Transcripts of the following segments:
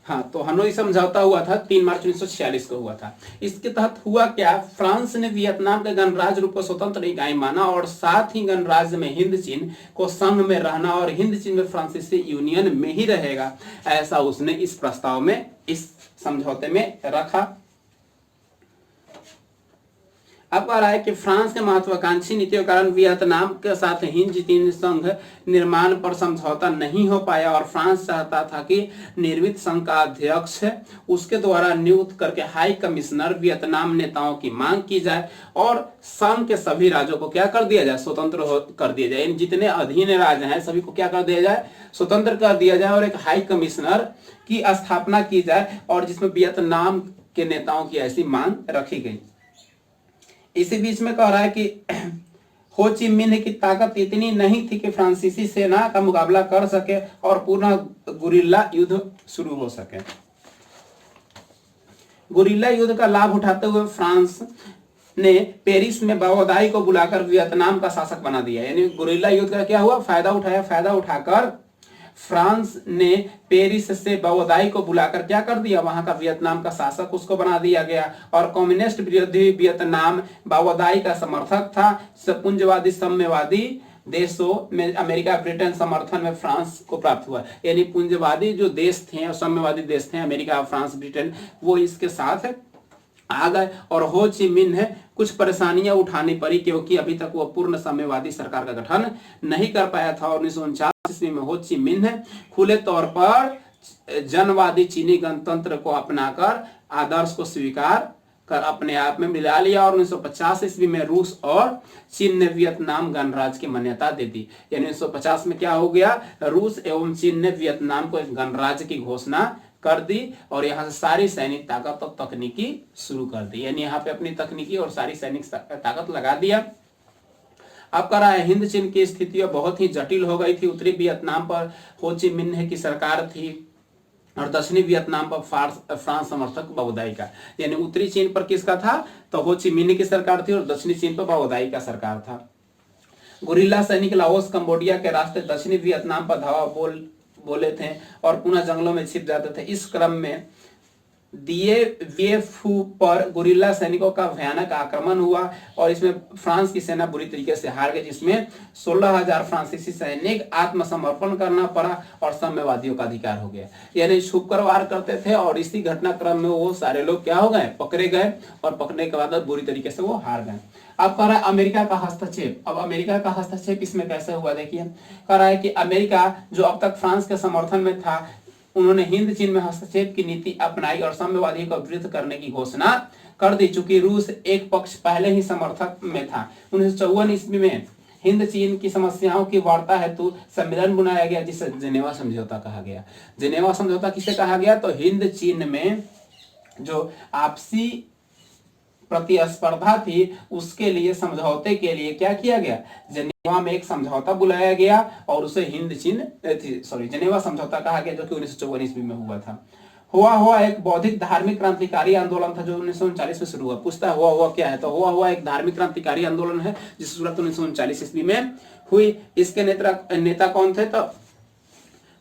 हाँ, तो हनोई समझौता हुआ था 3 मार्च 1946 को हुआ था। इसके तहत हुआ क्या, फ्रांस ने वियतनाम के गणराज्य रूप को स्वतंत्र इकाई माना और साथ ही गणराज्य में हिंद चीन को संघ में रहना और हिंद चीन में फ्रांसीसी यूनियन में ही रहेगा, ऐसा उसने इस प्रस्ताव में, इस समझौते में रखा। अब कह रहा है कि फ्रांस के महत्वाकांक्षी नीतियों के कारण वियतनाम के साथ हिंद चीन संघ निर्माण पर समझौता नहीं हो पाया और फ्रांस चाहता था कि निर्मित संघ का अध्यक्ष उसके द्वारा नियुक्त करके हाई कमिश्नर वियतनाम नेताओं की मांग की जाए और संघ के सभी राज्यों को क्या कर दिया जाए, स्वतंत्र कर दिया जाए। जितने अधीन राज्य हैं सभी को क्या कर दिया जाए, स्वतंत्र कर दिया जाए और एक हाई कमिश्नर की स्थापना की जाए और जिसमें वियतनाम के नेताओं की ऐसी मांग रखी गई। इसी बीच में कह रहा है कि हो ची मिन्ह की ताकत इतनी नहीं थी कि फ्रांसीसी सेना का मुकाबला कर सके और पुनः गुरिल्ला युद्ध शुरू हो सके। गुरिल्ला युद्ध का लाभ उठाते हुए फ्रांस ने पेरिस में बाओदाई को बुलाकर वियतनाम का शासक बना दिया। यानी गुरिल्ला युद्ध का क्या हुआ, फायदा उठाया। फायदा उठाकर फ्रांस ने पेरिस से बाओदाई को बुलाकर क्या कर दिया, वहां का वियतनाम का शासक उसको बना दिया गया और कम्युनिस्ट विरोधी वियतनाम बाओदाई का समर्थक था। पुंजवादी साम्यवादी देशों में अमेरिका ब्रिटेन समर्थन में फ्रांस को प्राप्त हुआ। यानी पुंजवादी जो देश थे और साम्यवादी देश थे अमेरिका, फ्रांस, ब्रिटेन, वो इसके साथ आ गए और हो ची मिन्ह कुछ परेशानियां उठानी पड़ी क्योंकि अभी तक वो पूर्ण साम्यवादी सरकार का गठन नहीं कर पाया था। और 1949 ईस्वी में हो ची मिन्ह खुले तौर पर जनवादी चीनी गणतंत्र को अपनाकर आदर्श को स्वीकार कर अपने आप में मिला लिया और 1950 ईस्वी में रूस और चीन ने वियतनाम गणराज्य की मान्यता दे दी। यानी 1950 में क्या हो गया, रूस एवं चीन ने वियतनाम को एक गणराज्य की घोषणा कर दी और यहाँ से सारी सैनिक ताकत और तकनीकी शुरू कर दी। यानी यहाँ पे अपनी तकनीकी और सारी सैनिक ताकत लगा दिया। अब कह रहा है हिंद चीन की स्थिति बहुत ही जटिल हो गई थी। उत्तरी वियतनाम पर हो ची मिन्ह की सरकार थी और दक्षिणी वियतनाम पर फ्रांस समर्थक बाओदाई का। यानी उत्तरी चीन पर किसका था, तो हो ची मिन्ह की सरकार थी और दक्षिणी चीन पर बाओदाई का सरकार था। गुरिल्ला सैनिक लाओस, कंबोडिया के रास्ते दक्षिणी वियतनाम पर धावा बोले थे और पुनः जंगलों में छिप जाते थे। इस क्रम में दिए वियफू पर गुरिल्ला सैनिकों का भयानक आक्रमण हुआ और इसमें फ्रांस की सेना बुरी तरीके से हार गई, जिसमें 16,000 फ्रांसीसी सैनिक आत्मसमर्पण करना पड़ा और साम्यवादियों का अधिकार हो गया। यानी छुपकर वार करते थे और इसी घटनाक्रम में वो सारे लोग क्या हो गए, पकड़े गए और पकड़ने के बाद बुरी तरीके से वो हार गए। अब कह रहा है अमेरिका का हस्तक्षेप। अब अमेरिका का हस्तक्षेप इसमें कैसे हुआ, देखिए कह रहा है कि अमेरिका जो अब तक फ्रांस के समर्थन में था, उन्होंने हिंद चीन में हस्तक्षेप की नीति अपनाई और साम्यवादियों का विरोध करने की घोषणा कर दी। चूंकि रूस एक पक्ष पहले ही समर्थक में था। 1954 ईस्वी में हिंद चीन की समस्याओं की वार्ता हेतु सम्मेलन बुलाया गया जिसे जिनेवा समझौता कहा गया। जिनेवा समझौता किसे कहा गया, तो हिंद चीन में जो आपसी प्रतिस्पर्धा थी उसके लिए समझौते के लिए क्या किया गया, जिनेवा में एक समझौता बुलाया गया और उसे जिनेवा समझौता कहा गया, जो कि 1954 ईस्वी में हुआ था। हुआ एक बौद्धिक धार्मिक क्रांतिकारी आंदोलन था जो 1939 में शुरू हुआ। पूछता हुआ क्या है, तो हुआ एक धार्मिक क्रांतिकारी आंदोलन है जिसकी शुरुआत 1939 ईस्वी में हुई। इसके नेता कौन थे, तो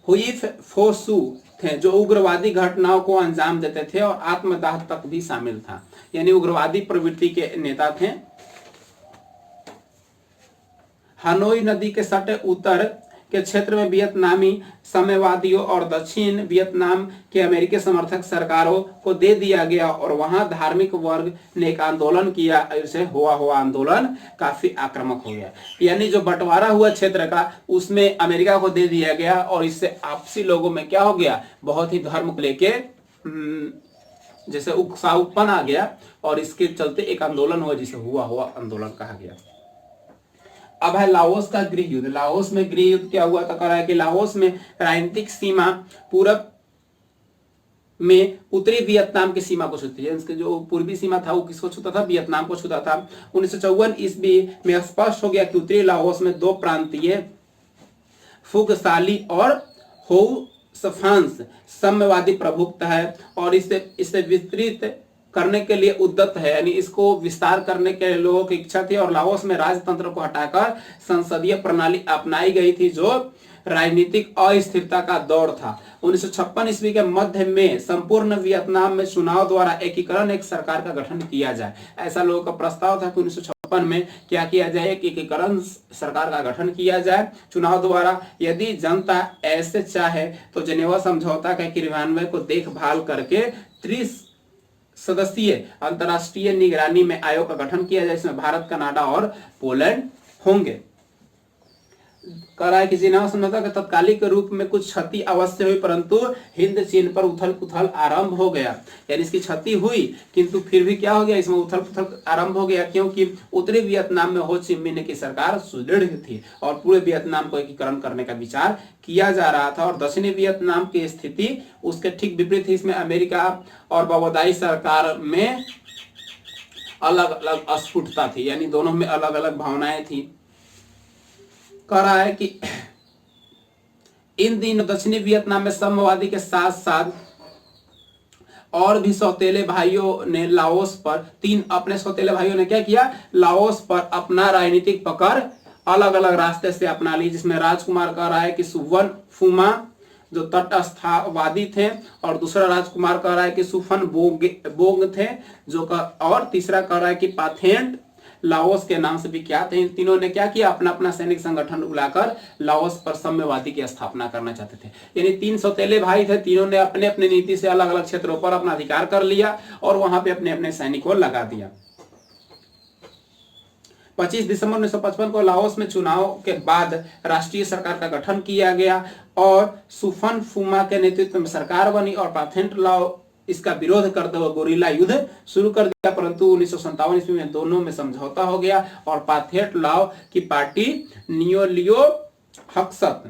हुई फोसू थे जो उग्रवादी घटनाओं को अंजाम देते थे और आत्मदाह तक भी शामिल था। यानी उग्रवादी प्रवृत्ति के नेता थे। हनोई नदी के सटे उत्तर के क्षेत्र में वियतनामी साम्यवादियों और दक्षिण वियतनाम के अमेरिकी समर्थक सरकारों को दे दिया गया और वहां धार्मिक वर्ग ने एक आंदोलन किया। इसे हुआ आंदोलन काफी आक्रामक हो गया। यानी जो बंटवारा हुआ क्षेत्र का उसमें अमेरिका को दे दिया गया और इससे आपसी लोगों में क्या हो गया, बहुत ही धर्म को लेके जैसे उत्साहपन आ गया और इसके चलते एक आंदोलन हुआ जिसे हुआ आंदोलन कहा गया। अब है लाओस का गृह युद्ध। लाओस में गृह युद्ध क्या हुआ, तो कह रहा है कि लाओस में राजनीतिक सीमा पूरब में उत्तरी वियतनाम की सीमा को छूती है। इसके जो पूर्वी सीमा था वो किसको छूता था, वियतनाम को छूता था। 1954 ईस्वी में स्पष्ट हो गया कि उत्तरी लाओस में दो प्रांतीय फुगसाली और हो सफांस साम्यवादी प्रभुत्व है और इसे विस्तृत करने के लिए उद्यत है। यानी इसको विस्तार करने के लोगों की इच्छा थी और लाओस में राजतंत्र को हटाकर संसदीय प्रणाली अपनाई गई थी जो राजनीतिक अस्थिरता का दौर था। 1956 ईस्वी के मध्य में संपूर्ण वियतनाम में चुनाव द्वारा एकीकरण एक सरकार का गठन किया जाए। ऐसा लोगों का प्रस्ताव था कि 1956 में क्या किया जाए, एक एकीकरण सरकार का गठन किया जाए चुनाव द्वारा। यदि जनता ऐसे चाहे तो जेनेवा समझौता के क्रियान्वयन को देखभाल करके 30 सदस्यीय अंतर्राष्ट्रीय निगरानी में आयोग का गठन किया जाए, इसमें भारत, कनाडा और पोलैंड होंगे। कह रहा है कि जेनेवा समझौता के तत्कालिक रूप में कुछ क्षति अवश्य हुई, परंतु हिंद चीन पर उथल पुथल आरंभ हो गया। यानी इसकी क्षति हुई किंतु फिर भी क्या हो गया, इसमें उथल पुथल आरंभ हो गया, क्योंकि उत्तरी वियतनाम में हो ची मिन्ह की सरकार सुदृढ़ थी और पूरे वियतनाम को एकीकरण करने का विचार किया जा रहा था। और दक्षिणी वियतनाम की स्थिति उसके ठीक विपरीत थी। इसमें अमेरिका और बाओदाई सरकार में अलग अलग अस्फुटता थी, यानी दोनों में अलग अलग भावनाएं थी। कह रहा है कि इन दिनों दक्षिणी वियतनाम में साम्यवादी के साथ साथ और भी सौतेले भाइयों ने लाओस पर अपने सौतेले भाइयों ने क्या किया, लाओस पर अपना राजनीतिक पकड़ अलग अलग रास्ते से अपना ली, जिसमें राजकुमार कह रहा है कि सुवन फुमा जो तटस्थवादी थे, और दूसरा राजकुमार कह रहा है कि सुफन बोंग थे और तीसरा कह रहा है कि पाथेंट लाओस के नाम से विख्यात है। इन तीनों ने क्या किया, अपना अपना सैनिक संगठन बुलाकर लाओस पर साम्यवादी की स्थापना करना चाहते थे। यानी 3 सौतेले भाई थे, तीनों ने अपने अपने नीति से अलग अलग क्षेत्रों पर अपना अधिकार कर लिया और वहां पे अपने अपने सैनिकों लगा दिया। 25 दिसंबर 1955 को लाओस में चुनाव के बाद राष्ट्रीय सरकार का गठन किया गया और सुफन फुमा के नेतृत्व में सरकार बनी और पाथेंट लाओ इसका विरोध करते हुए गोरिल्ला युद्ध शुरू कर दिया। परंतु 1957 ईस्वी में दोनों में समझौता हो गया और पाथेंट लाओ की पार्टी नियोलियो हक्सत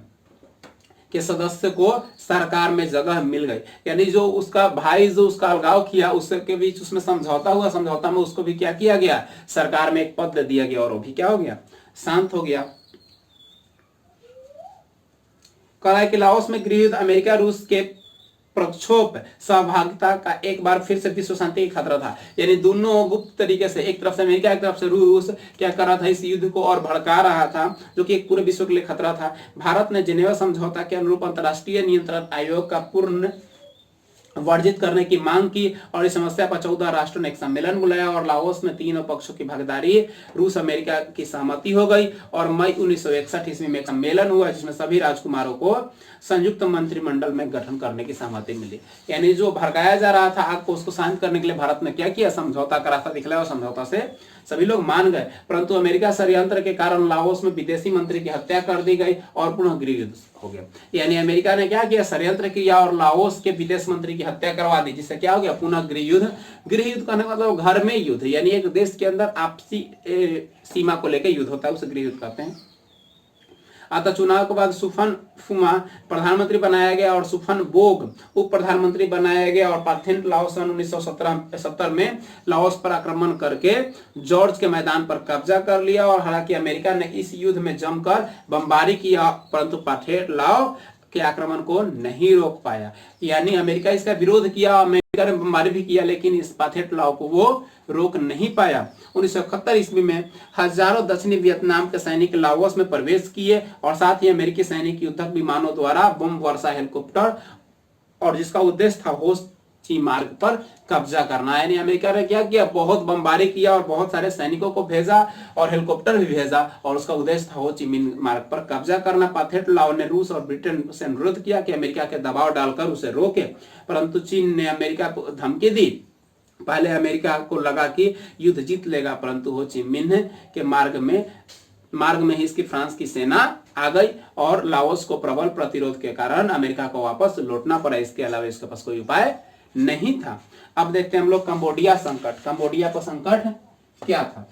के सदस्य को सरकार में जगह मिल गई। यानी जो उसका भाई जो उसका अलगाव किया उसके बीच उसमें समझौता हुआ, समझौता में उसको भी क्या किया गया, सरकार में एक पद दे दिया गया और वो भी क्या हो गया, शांत हो गया। कहा है कि लाओस में गृह युद्ध अमेरिका रूस के प्रक्षोभ सहभागिता का एक बार फिर से विश्व शांति का खतरा था। यानी दोनों गुप्त तरीके से, एक तरफ से अमेरिका एक तरफ से रूस क्या कर रहा था, इस युद्ध को और भड़का रहा था जो कि एक पूरे विश्व के लिए खतरा था। भारत ने जेनेवा समझौता के अनुरूप अंतर्राष्ट्रीय नियंत्रण आयोग का पूर्ण वर्जित करने की मांग की और इस समस्या पर 14 राष्ट्रों ने एक सम्मेलन बुलाया और लाओस में तीनों पक्षों की भागीदारी रूस अमेरिका की सहमति हो गई और मई 1961 ईस्वी में एक सम्मेलन हुआ जिसमें सभी राजकुमारों को संयुक्त मंत्रिमंडल में गठन करने की सहमति मिली। यानी जो भड़काया जा रहा था आग को, उसको शांत करने के लिए भारत ने क्या किया, समझौता का रास्ता दिखलाया और समझौता से सभी लोग मान गए। परंतु अमेरिका षड्यंत्र के कारण लाओस में विदेशी मंत्री की हत्या कर दी गई और पुनः गृह युद्ध हो गया। यानी अमेरिका ने क्या किया, षड्यंत्र किया और लाओस के विदेश मंत्री की हत्या करवा दी, जिससे क्या हो गया, पुनः गृह युद्ध। गृह युद्ध कहने का मतलब घर में युद्ध, यानी एक देश के अंदर आपसी सीमा को लेकर युद्ध होता है, उसे गृह युद्ध कहते हैं। अतः चुनाव के बाद सुफन फुमा प्रधानमंत्री बनाया गया और सुफन बोग उप प्रधानमंत्री बनाया गया और पाथेंट लाओ सन 1970 में लाओस पर आक्रमण करके जॉर्ज के मैदान पर कब्जा कर लिया। और हालांकि अमेरिका ने इस युद्ध में जमकर बमबारी किया परंतु पाथेंट लाओ के आक्रमण को नहीं रोक पाया। यानी अमेरिका इसका विरोध किया, अमेरिका ने बमबारी भी किया, लेकिन इस पाथेंट लाओ को वो रोक नहीं पाया। 1971 ईस्वी में हजारों दक्षिणी वियतनाम के सैनिक लाओस में प्रवेश किए और साथ ही अमेरिकी सैनिक युद्धक विमानों द्वारा बम वर्षा हेलीकॉप्टर और जिसका उद्देश्य था हो ची मार्ग पर कब्जा करना। यानी अमेरिका ने क्या किया, बहुत बमबारी किया और बहुत सारे सैनिकों को भेजा और हेलीकॉप्टर भी भेजा और उसका उद्देश्य था हो ची मिन्ह मार्ग पर कब्जा करना। पाथेंट लाओ ने रूस और ब्रिटेन से अनुरोध किया कि अमेरिका के दबाव डालकर उसे रोके, परंतु चीन ने अमेरिका को धमकी दी। पहले अमेरिका को लगा कि युद्ध जीत लेगा, परंतु हो ची मिन्ह के मार्ग में ही इसकी फ्रांस की सेना आ गई और लाओस को प्रबल प्रतिरोध के कारण अमेरिका को वापस लौटना पड़ा। इसके अलावा इसके पास कोई उपाय नहीं था। अब देखते हैं हम लोग कंबोडिया संकट। कंबोडिया का संकट क्या था।